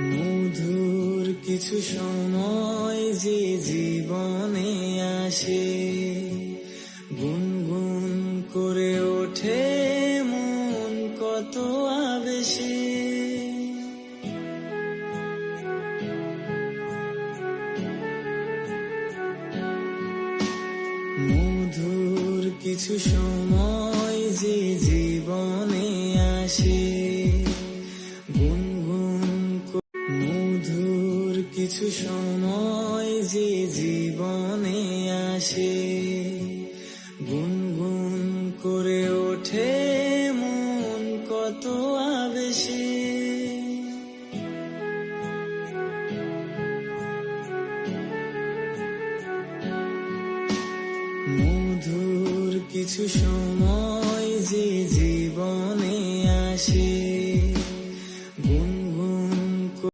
মধুর কিছু সময় যে জীবনে আসে, গুনগুন করে ওঠে মন কত আবেশে। মধুর কিছু সময় যে জীবনে আসে, মধুর কিছু সময় যে জীবনে আসে, গুনগুন করে ওঠে মন কত আবেশে। মধুর কিছু সময় যে জীবনে আসে,